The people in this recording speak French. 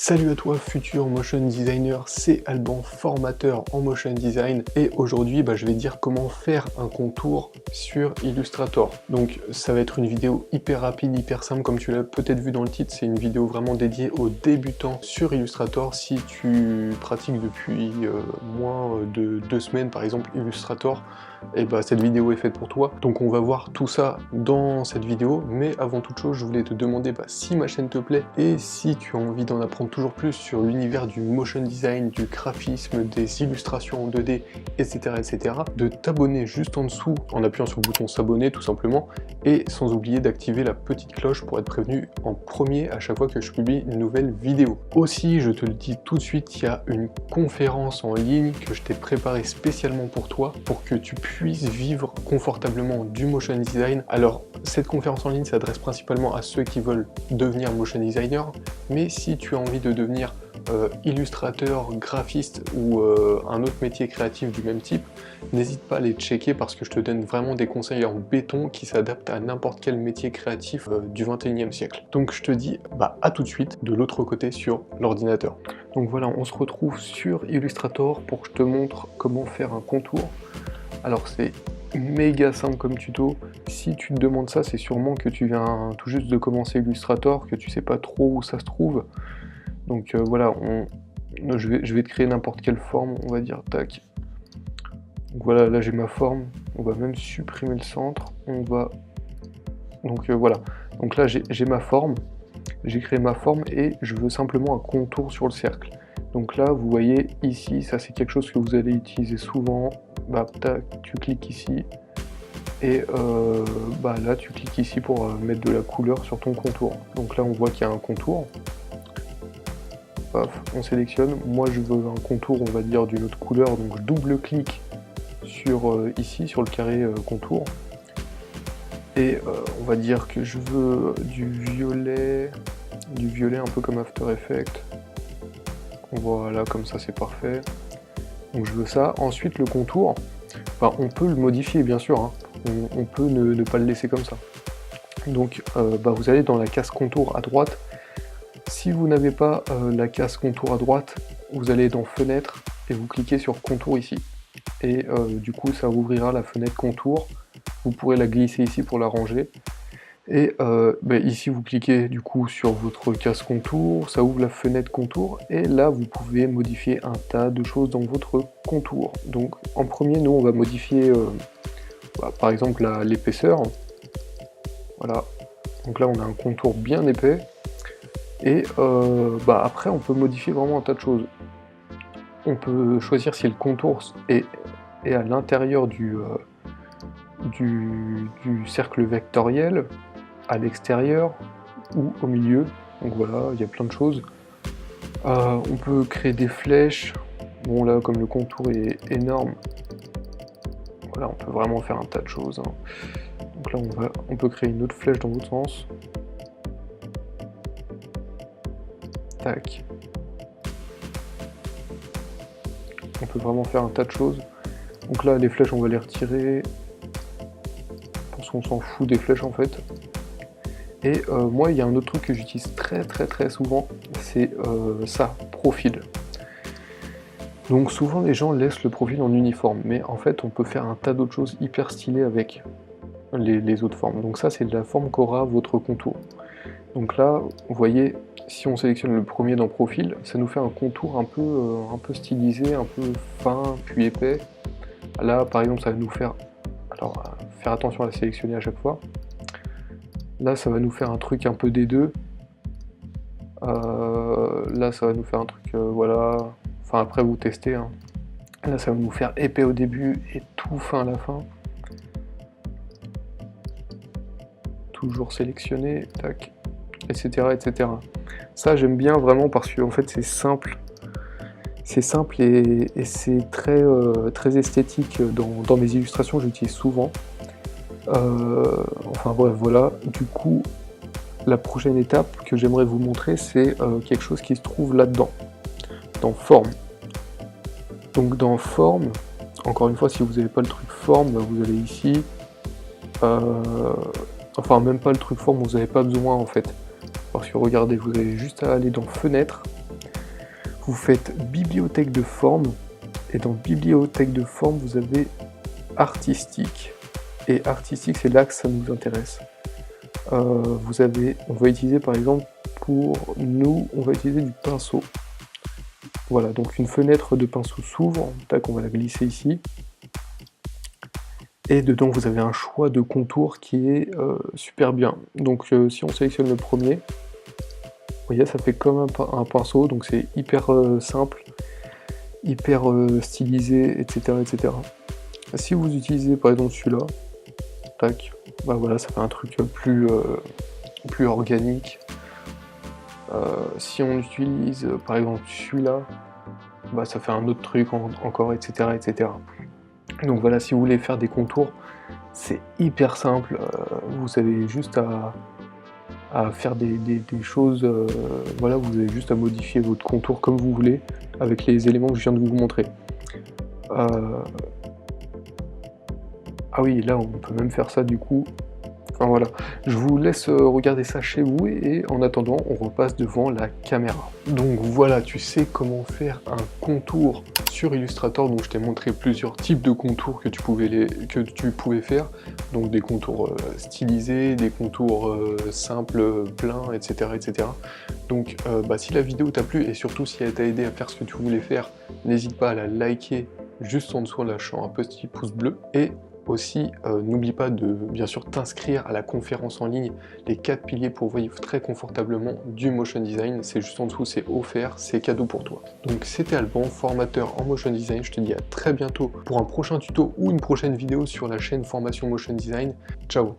Salut à toi futur motion designer, c'est Alban, formateur en motion design et aujourd'hui je vais te dire comment faire un contour sur Illustrator. Donc ça va être une vidéo hyper rapide, hyper simple comme tu l'as peut-être vu dans le titre, c'est une vidéo vraiment dédiée aux débutants sur Illustrator. Si tu pratiques depuis moins de 2 semaines par exemple Illustrator, et cette vidéo est faite pour toi. Donc on va voir tout ça dans cette vidéo, mais avant toute chose je voulais te demander si ma chaîne te plaît et si tu as envie d'en apprendre toujours plus sur l'univers du motion design, du graphisme, des illustrations en 2D, etc. de t'abonner juste en dessous en appuyant sur le bouton s'abonner tout simplement, et sans oublier d'activer la petite cloche pour être prévenu en premier à chaque fois que je publie une nouvelle vidéo. Aussi, je te le dis tout de suite, il y a une conférence en ligne que je t'ai préparée spécialement pour toi, pour que tu puisses vivre confortablement du motion design. Alors, cette conférence en ligne s'adresse principalement à ceux qui veulent devenir motion designer, mais si tu as envie de devenir illustrateur, graphiste ou un autre métier créatif du même type, n'hésite pas à les checker parce que je te donne vraiment des conseils en béton qui s'adaptent à n'importe quel métier créatif du 21e siècle. Donc je te dis à tout de suite de l'autre côté sur l'ordinateur. Donc voilà, on se retrouve sur Illustrator pour que je te montre comment faire un contour. Alors c'est méga simple comme tuto. Si tu te demandes ça, c'est sûrement que tu viens tout juste de commencer Illustrator, que tu sais pas trop où ça se trouve. Donc voilà, je vais te créer n'importe quelle forme, on va dire, tac. Donc voilà, là j'ai ma forme, on va même supprimer le centre, on va... Donc voilà, donc là j'ai ma forme, j'ai créé ma forme et je veux simplement un contour sur le cercle. Donc là, vous voyez ici, ça c'est quelque chose que vous allez utiliser souvent, tac, tu cliques ici, et là tu cliques ici pour mettre de la couleur sur ton contour. Donc là on voit qu'il y a un contour. Paf, on sélectionne, moi je veux un contour on va dire d'une autre couleur, donc je double-clique sur ici, sur le carré contour, et on va dire que je veux du violet un peu comme After Effects, voilà, comme ça c'est parfait, donc je veux ça. Ensuite le contour, on peut le modifier bien sûr, hein. On peut ne pas le laisser comme ça, donc vous allez dans la case contour à droite. Si vous n'avez pas la case contour à droite, vous allez dans fenêtre et vous cliquez sur contour ici. Et du coup ça ouvrira la fenêtre contour, vous pourrez la glisser ici pour la ranger. Et ici vous cliquez du coup sur votre case contour, ça ouvre la fenêtre contour, et là vous pouvez modifier un tas de choses dans votre contour. Donc en premier, nous on va modifier par exemple l'épaisseur. Voilà, donc là on a un contour bien épais. Et après on peut modifier vraiment un tas de choses. On peut choisir si le contour est à l'intérieur du cercle vectoriel, à l'extérieur ou au milieu. Donc voilà, il y a plein de choses. On peut créer des flèches. Bon là, comme le contour est énorme, voilà, on peut vraiment faire un tas de choses, hein. Donc là on peut créer une autre flèche dans l'autre sens. Tac. On peut vraiment faire un tas de choses. Donc là les flèches on va les retirer, parce qu'on s'en fout des flèches en fait. Et moi il y a un autre truc que j'utilise très souvent, c'est ça, profil. Donc souvent les gens laissent le profil en uniforme, mais en fait on peut faire un tas d'autres choses hyper stylées avec les autres formes. Donc ça c'est la forme qu'aura votre contour. Donc là vous voyez, si on sélectionne le premier dans profil, ça nous fait un contour un peu stylisé, un peu fin puis épais. Là par exemple ça va nous faire, alors faire attention à la sélectionner à chaque fois. Là ça va nous faire un truc un peu des deux. Là ça va nous faire un truc voilà, enfin après vous testez, hein. Là ça va nous faire épais au début et tout fin à la fin. Toujours sélectionner, tac, etc. Ça j'aime bien vraiment parce que en fait c'est simple et c'est très esthétique. Dans mes illustrations j'utilise souvent. Enfin bref, voilà, du coup la prochaine étape que j'aimerais vous montrer, c'est quelque chose qui se trouve là-dedans, dans forme. Donc dans forme, encore une fois, si vous n'avez pas le truc forme, vous allez ici, enfin même pas le truc forme, vous n'avez pas besoin en fait, parce que regardez, vous avez juste à aller dans fenêtre, vous faites bibliothèque de forme, et dans bibliothèque de forme, vous avez artistique. Et artistique, c'est là que ça nous intéresse. On va utiliser par exemple, pour nous, on va utiliser du pinceau. Voilà, donc une fenêtre de pinceau s'ouvre, tac, on va la glisser ici. Et dedans, vous avez un choix de contour qui est super bien. Donc si on sélectionne le premier, vous voyez, ça fait comme un pinceau, donc c'est hyper simple, hyper stylisé, etc., etc. Si vous utilisez par exemple celui-là, tac, bah voilà, ça fait un truc plus organique. Si on utilise par exemple celui-là, bah ça fait un autre truc encore, etc., etc. Donc voilà, si vous voulez faire des contours, c'est hyper simple. Vous avez juste à faire des choses, voilà, vous avez juste à modifier votre contour comme vous voulez, avec les éléments que je viens de vous montrer. Ah oui, là on peut même faire ça du coup. Enfin voilà, je vous laisse regarder ça chez vous et en attendant on repasse devant la caméra. Donc voilà, tu sais comment faire un contour sur Illustrator. Donc je t'ai montré plusieurs types de contours que tu pouvais faire. Donc des contours stylisés, des contours simples, pleins, etc., etc. Donc si la vidéo t'a plu et surtout si elle t'a aidé à faire ce que tu voulais faire, n'hésite pas à la liker juste en dessous en lâchant un petit pouce bleu. Et aussi, n'oublie pas de bien sûr t'inscrire à la conférence en ligne, les 4 piliers pour vivre très confortablement du motion design. C'est juste en dessous, c'est offert, c'est cadeau pour toi. Donc c'était Alban, formateur en motion design. Je te dis à très bientôt pour un prochain tuto ou une prochaine vidéo sur la chaîne Formation Motion Design. Ciao!